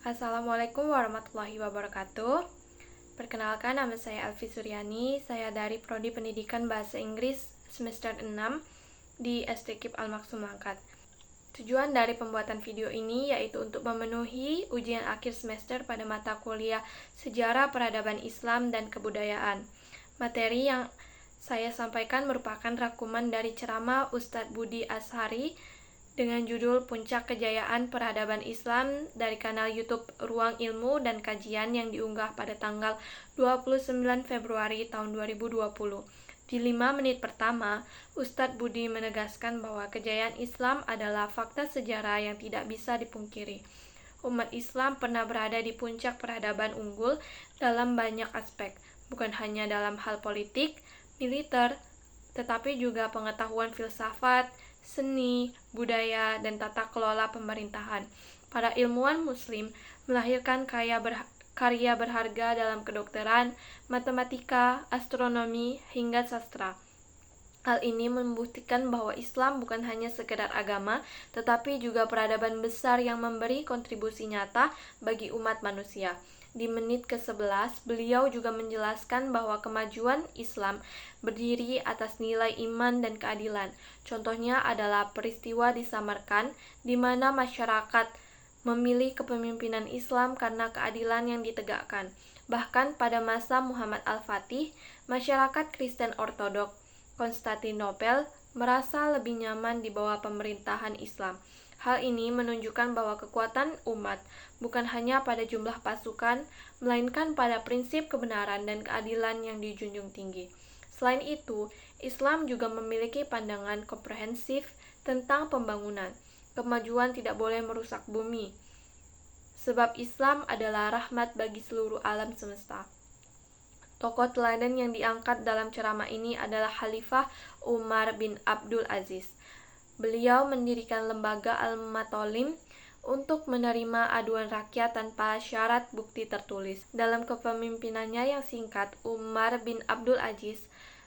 Assalamualaikum warahmatullahi wabarakatuh. Perkenalkan, nama saya Elvi Suryani. Saya dari Prodi Pendidikan Bahasa Inggris semester 6 di STKIP Al-Maksum Langkat. Tujuan dari pembuatan video ini yaitu untuk memenuhi ujian akhir semester pada mata kuliah Sejarah Peradaban Islam dan Kebudayaan. Materi yang saya sampaikan merupakan rangkuman dari ceramah Ustadz Budi Ashari dengan judul Puncak Kejayaan Peradaban Islam dari kanal YouTube Ruang Ilmu dan Kajian yang diunggah pada tanggal 29 Februari tahun 2020. Di 5 menit pertama, Ustadz Budi menegaskan bahwa kejayaan Islam adalah fakta sejarah yang tidak bisa dipungkiri. Umat Islam pernah berada di puncak peradaban unggul dalam banyak aspek, bukan hanya dalam hal politik, militer, tetapi juga pengetahuan filsafat, seni, budaya, dan tata kelola pemerintahan. Para ilmuwan muslim melahirkan karya berharga dalam kedokteran, matematika, astronomi, hingga sastra. Hal ini membuktikan bahwa Islam bukan hanya sekedar agama, tetapi juga peradaban besar yang memberi kontribusi nyata bagi umat manusia. Di menit ke-11, beliau juga menjelaskan bahwa kemajuan Islam berdiri atas nilai iman dan keadilan. Contohnya adalah peristiwa di Samarkand, di mana masyarakat memilih kepemimpinan Islam karena keadilan yang ditegakkan. Bahkan pada masa Muhammad Al-Fatih, masyarakat Kristen Ortodok Konstantinopel merasa lebih nyaman di bawah pemerintahan Islam. Hal ini menunjukkan bahwa kekuatan umat bukan hanya pada jumlah pasukan, melainkan pada prinsip kebenaran dan keadilan yang dijunjung tinggi. Selain itu, Islam juga memiliki pandangan komprehensif tentang pembangunan. Kemajuan tidak boleh merusak bumi, sebab Islam adalah rahmat bagi seluruh alam semesta. Tokoh teladan yang diangkat dalam ceramah ini adalah Khalifah Umar bin Abdul Aziz. Beliau mendirikan lembaga Al-Matolim untuk menerima aduan rakyat tanpa syarat bukti tertulis. Dalam kepemimpinannya yang singkat, Umar bin Abdul Aziz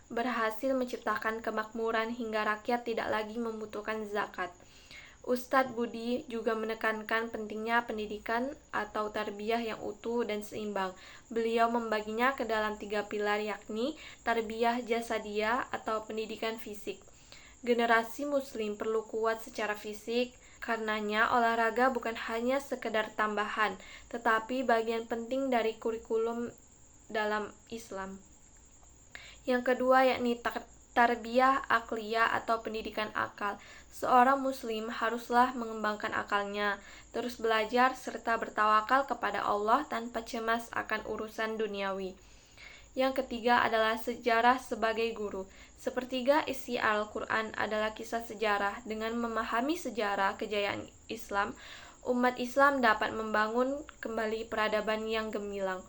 berhasil menciptakan kemakmuran hingga rakyat tidak lagi membutuhkan zakat. Ustadz Budi juga menekankan pentingnya pendidikan atau tarbiyah yang utuh dan seimbang. Beliau membaginya ke dalam 3 pilar, yakni tarbiyah jasadiyah atau pendidikan fisik. Generasi muslim perlu kuat secara fisik, karenanya olahraga bukan hanya sekedar tambahan, tetapi bagian penting dari kurikulum dalam Islam. Yang kedua yakni tarbiyah akliyah atau pendidikan akal. Seorang muslim haruslah mengembangkan akalnya, terus belajar serta bertawakal kepada Allah tanpa cemas akan urusan duniawi. Yang ketiga adalah sejarah sebagai guru. Sepertiga isi Al-Quran adalah kisah sejarah. Dengan memahami sejarah kejayaan Islam, umat Islam dapat membangun kembali peradaban yang gemilang.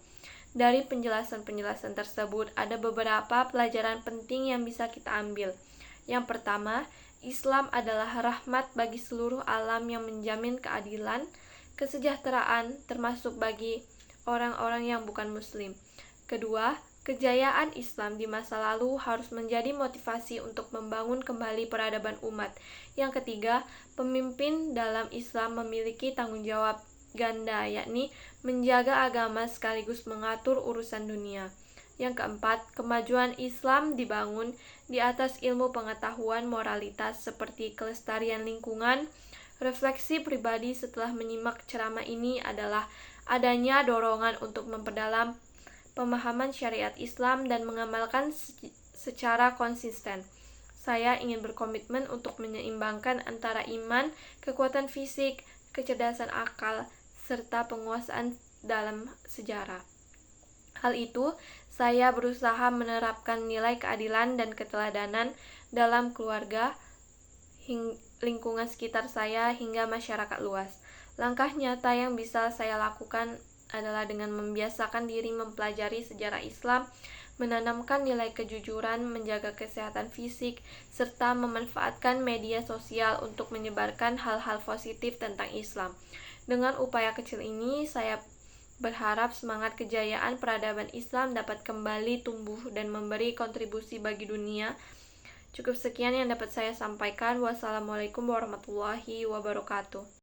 Dari penjelasan-penjelasan tersebut, ada beberapa pelajaran penting yang bisa kita ambil. Yang pertama, Islam adalah rahmat bagi seluruh alam yang menjamin keadilan, kesejahteraan, termasuk bagi orang-orang yang bukan muslim. Kedua, kejayaan Islam di masa lalu harus menjadi motivasi untuk membangun kembali peradaban umat. Yang ketiga, pemimpin dalam Islam memiliki tanggung jawab ganda, yakni menjaga agama sekaligus mengatur urusan dunia. Yang keempat, kemajuan Islam dibangun di atas ilmu pengetahuan moralitas seperti kelestarian lingkungan. Refleksi pribadi setelah menyimak ceramah ini adalah adanya dorongan untuk memperdalam pemahaman syariat Islam dan mengamalkan secara konsisten. Saya ingin berkomitmen untuk menyeimbangkan antara iman, kekuatan fisik, kecerdasan akal, serta penguasaan dalam sejarah. Hal itu, saya berusaha menerapkan nilai keadilan dan keteladanan dalam keluarga, lingkungan sekitar saya, hingga masyarakat luas. Langkah nyata yang bisa saya lakukan adalah dengan membiasakan diri mempelajari sejarah Islam, menanamkan nilai kejujuran, menjaga kesehatan fisik, serta memanfaatkan media sosial untuk menyebarkan hal-hal positif tentang Islam. Dengan upaya kecil ini, saya berharap semangat kejayaan peradaban Islam dapat kembali tumbuh dan memberi kontribusi bagi dunia. Cukup sekian yang dapat saya sampaikan. Wassalamualaikum warahmatullahi wabarakatuh.